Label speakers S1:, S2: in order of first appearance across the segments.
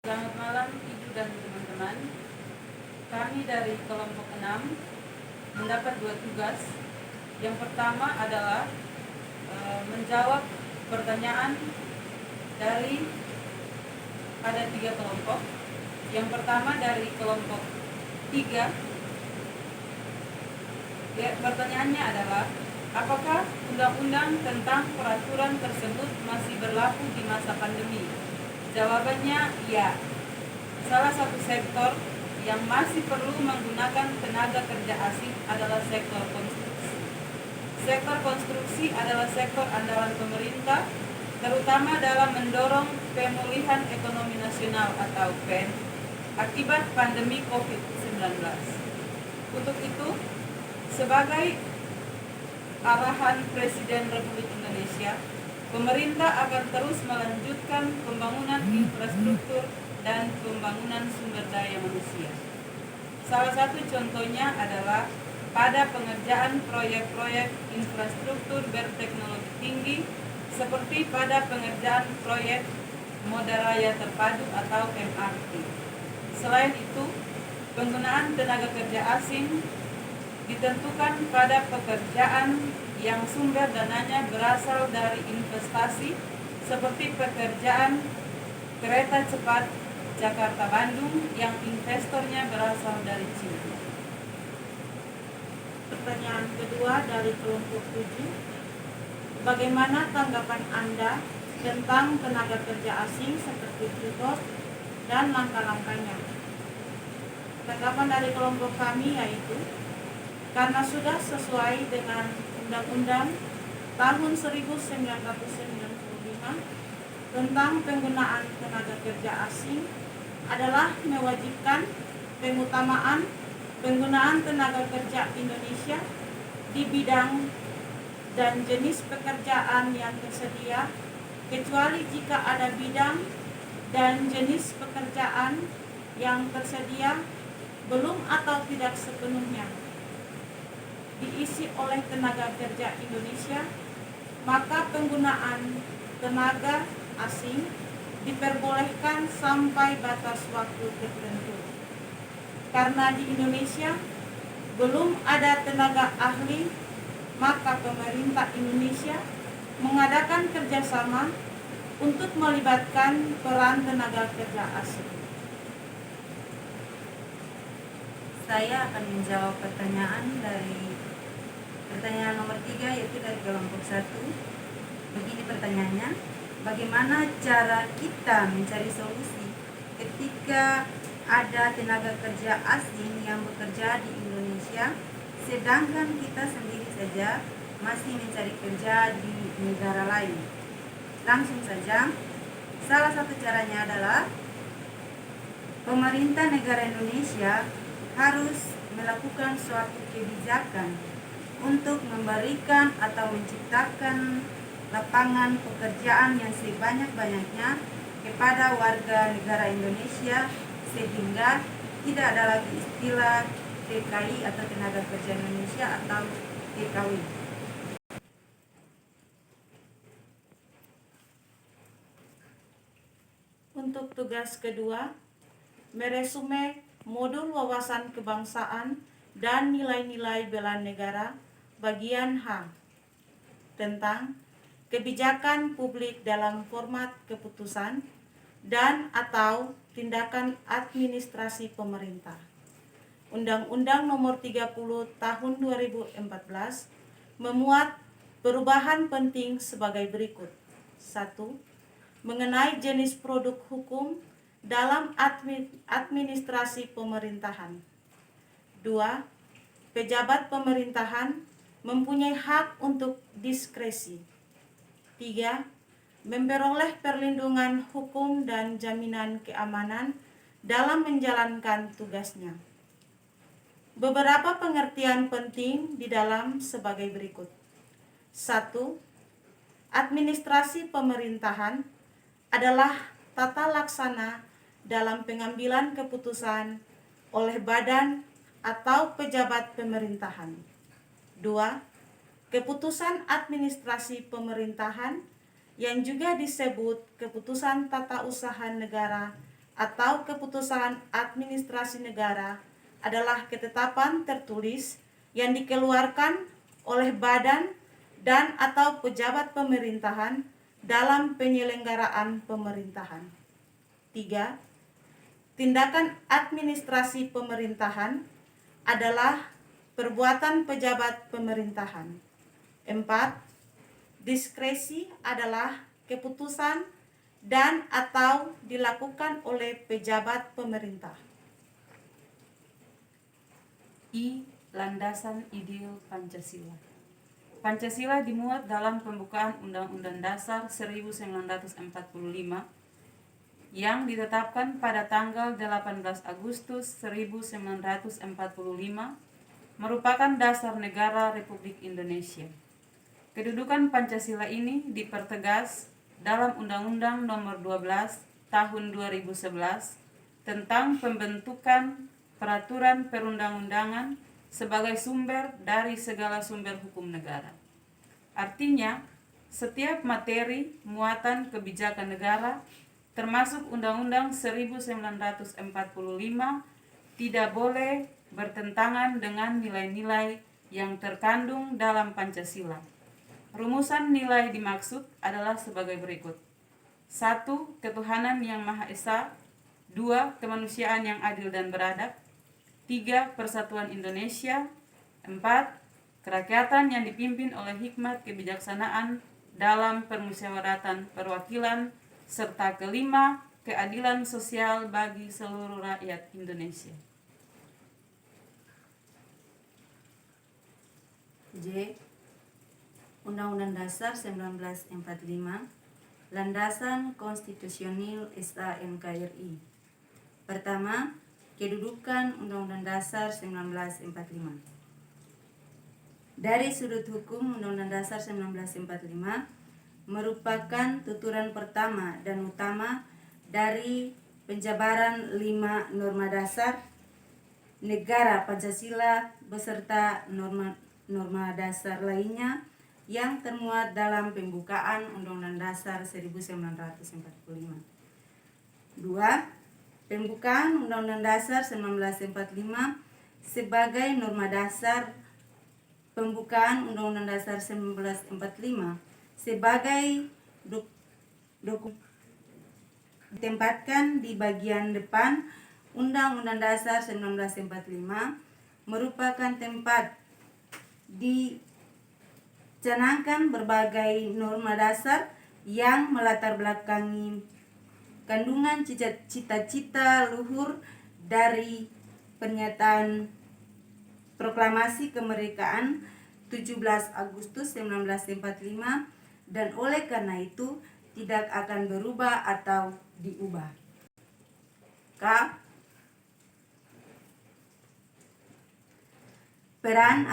S1: Selamat malam Ibu dan teman-teman. Kami dari kelompok 6 mendapat 2 tugas. Yang pertama adalah menjawab pertanyaan dari ada 3 kelompok. Yang pertama dari kelompok 3. Pertanyaannya adalah, apakah undang-undang tentang peraturan tersebut masih berlaku di masa pandemi? Jawabannya ya. Salah satu sektor yang masih perlu menggunakan tenaga kerja asing adalah sektor konstruksi. Sektor konstruksi adalah sektor andalan pemerintah, terutama dalam mendorong pemulihan ekonomi nasional atau PEN akibat pandemi COVID-19. Untuk itu, sebagai arahan Presiden Republik Indonesia, pemerintah akan terus melanjutkan pembangunan infrastruktur dan pembangunan sumber daya manusia. Salah satu contohnya adalah pada pengerjaan proyek-proyek infrastruktur berteknologi tinggi seperti pada pengerjaan proyek Moda Raya Terpadu atau MRT. Selain itu, penggunaan tenaga kerja asing ditentukan pada pekerjaan yang sumber dananya berasal dari investasi seperti pekerjaan kereta cepat Jakarta-Bandung yang investornya berasal dari Cina.
S2: Pertanyaan kedua dari kelompok 7. Bagaimana tanggapan Anda tentang tenaga kerja asing seperti freeport dan langkah-langkahnya? Tanggapan dari kelompok kami yaitu, karena sudah sesuai dengan Undang-Undang tahun 1995 tentang penggunaan tenaga kerja asing adalah mewajibkan pengutamaan penggunaan tenaga kerja Indonesia di bidang dan jenis pekerjaan yang tersedia, kecuali jika ada bidang dan jenis pekerjaan yang tersedia belum atau tidak sepenuhnya diisi oleh tenaga kerja Indonesia, maka penggunaan tenaga asing diperbolehkan sampai batas waktu tertentu. Karena di Indonesia belum ada tenaga ahli, maka pemerintah Indonesia mengadakan kerjasama untuk melibatkan peran tenaga kerja asing.
S1: Saya akan menjawab pertanyaan nomor 3, yaitu dari kelompok 1. Begini pertanyaannya, bagaimana cara kita mencari solusi ketika ada tenaga kerja asing yang bekerja di Indonesia, sedangkan kita sendiri saja masih mencari kerja di negara lain? Langsung saja, salah satu caranya adalah pemerintah negara Indonesia harus melakukan suatu kebijakan untuk memberikan atau menciptakan lapangan pekerjaan yang sebanyak-banyaknya kepada warga negara Indonesia, sehingga tidak ada lagi istilah TKI atau tenaga kerja Indonesia atau TKW.
S2: Untuk tugas kedua, meresume modul wawasan kebangsaan dan nilai-nilai bela negara bagian H tentang kebijakan publik dalam format keputusan dan atau tindakan administrasi pemerintah. Undang-Undang Nomor 30 Tahun 2014 memuat perubahan penting sebagai berikut. 1. Mengenai jenis produk hukum dalam administrasi pemerintahan. 2. Pejabat pemerintahan mempunyai hak untuk diskresi. 3. Memperoleh perlindungan hukum dan jaminan keamanan dalam menjalankan tugasnya. Beberapa pengertian penting di dalam sebagai berikut. 1. Administrasi pemerintahan adalah tata laksana dalam pengambilan keputusan oleh badan atau pejabat pemerintahan. 2. Keputusan administrasi pemerintahan yang juga disebut keputusan tata usaha negara atau keputusan administrasi negara adalah ketetapan tertulis yang dikeluarkan oleh badan dan atau pejabat pemerintahan dalam penyelenggaraan pemerintahan. 3. Tindakan administrasi pemerintahan adalah perbuatan pejabat pemerintahan. 4. Diskresi adalah keputusan dan atau dilakukan oleh pejabat pemerintah.
S3: I. Landasan ideal Pancasila. Pancasila dimuat dalam pembukaan Undang-Undang Dasar 1945 yang ditetapkan pada tanggal 18 Agustus 1945 merupakan dasar negara Republik Indonesia. Kedudukan Pancasila ini dipertegas dalam Undang-Undang Nomor 12 Tahun 2011 tentang pembentukan peraturan perundang-undangan sebagai sumber dari segala sumber hukum negara. Artinya, setiap materi muatan kebijakan negara, termasuk Undang-Undang 1945, tidak boleh bertentangan dengan nilai-nilai yang terkandung dalam Pancasila. Rumusan nilai dimaksud adalah sebagai berikut. 1. Ketuhanan yang Maha Esa. 2. Kemanusiaan yang adil dan beradab. 3. Persatuan Indonesia. 4. Kerakyatan yang dipimpin oleh hikmat kebijaksanaan dalam permusyawaratan perwakilan. Serta 5. Keadilan sosial bagi seluruh rakyat Indonesia.
S1: J. Undang-Undang Dasar 1945, landasan konstitusional SA-NKRI. Pertama, kedudukan Undang-Undang Dasar 1945. Dari sudut hukum, Undang-Undang Dasar 1945 merupakan tuturan pertama dan utama dari penjabaran 5 norma dasar negara Pancasila beserta norma dasar lainnya yang termuat dalam pembukaan Undang-Undang Dasar 1945. 2. Pembukaan Undang-Undang Dasar 1945 sebagai norma dasar pembukaan Undang-Undang Dasar 1945 sebagai dokumen ditempatkan di bagian depan Undang-Undang Dasar 1945 merupakan tempat dicanangkan berbagai norma dasar yang melatar belakangi kandungan cita-cita luhur dari pernyataan proklamasi kemerdekaan 17 Agustus 1945 dan oleh karena itu tidak akan berubah atau diubah. K. Peran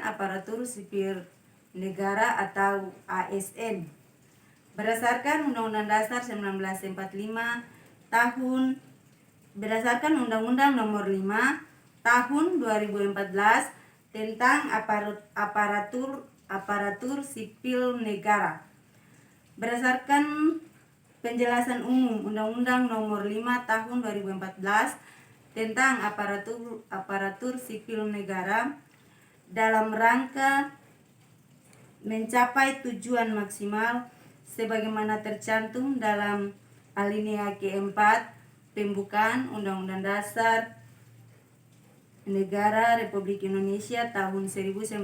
S1: aparatur sipil negara atau ASN. Berdasarkan Undang-Undang Dasar 1945 berdasarkan Undang-Undang Nomor 5 Tahun 2014 tentang aparatur sipil negara. Berdasarkan penjelasan umum Undang-Undang Nomor 5 Tahun 2014 tentang aparatur sipil negara dalam rangka mencapai tujuan maksimal sebagaimana tercantum dalam alinea keempat pembukaan Undang-Undang Dasar Negara Republik Indonesia tahun 1945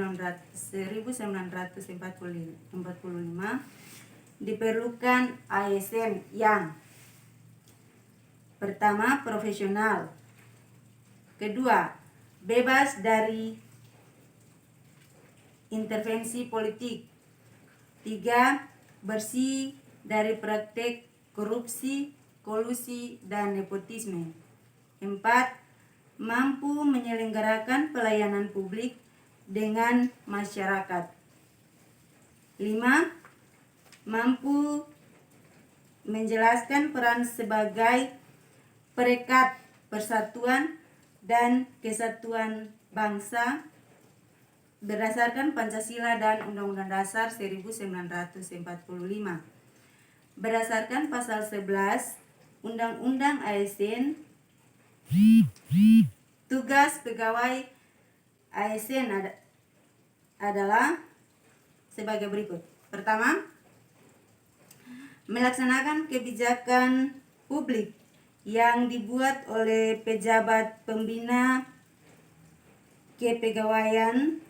S1: diperlukan ASN yang pertama profesional, kedua bebas dari intervensi politik, 3 bersih dari praktek korupsi, kolusi, dan nepotisme, 4 mampu menyelenggarakan pelayanan publik dengan masyarakat, 5 mampu menjelaskan peran sebagai perekat persatuan dan kesatuan bangsa berdasarkan Pancasila dan Undang-Undang Dasar 1945. Berdasarkan pasal 11 Undang-Undang ASN. Tugas pegawai ASN adalah sebagai berikut. Pertama, melaksanakan kebijakan publik yang dibuat oleh pejabat pembina kepegawaian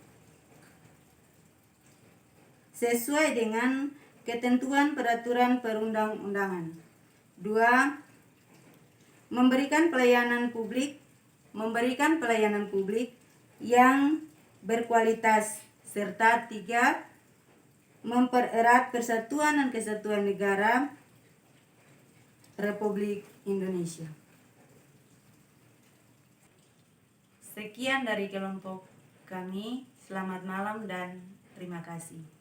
S1: sesuai dengan ketentuan peraturan perundang-undangan. 2. Memberikan pelayanan publik yang berkualitas. Serta 3. Mempererat persatuan dan kesatuan negara Republik Indonesia. Sekian dari kelompok kami. Selamat malam dan terima kasih.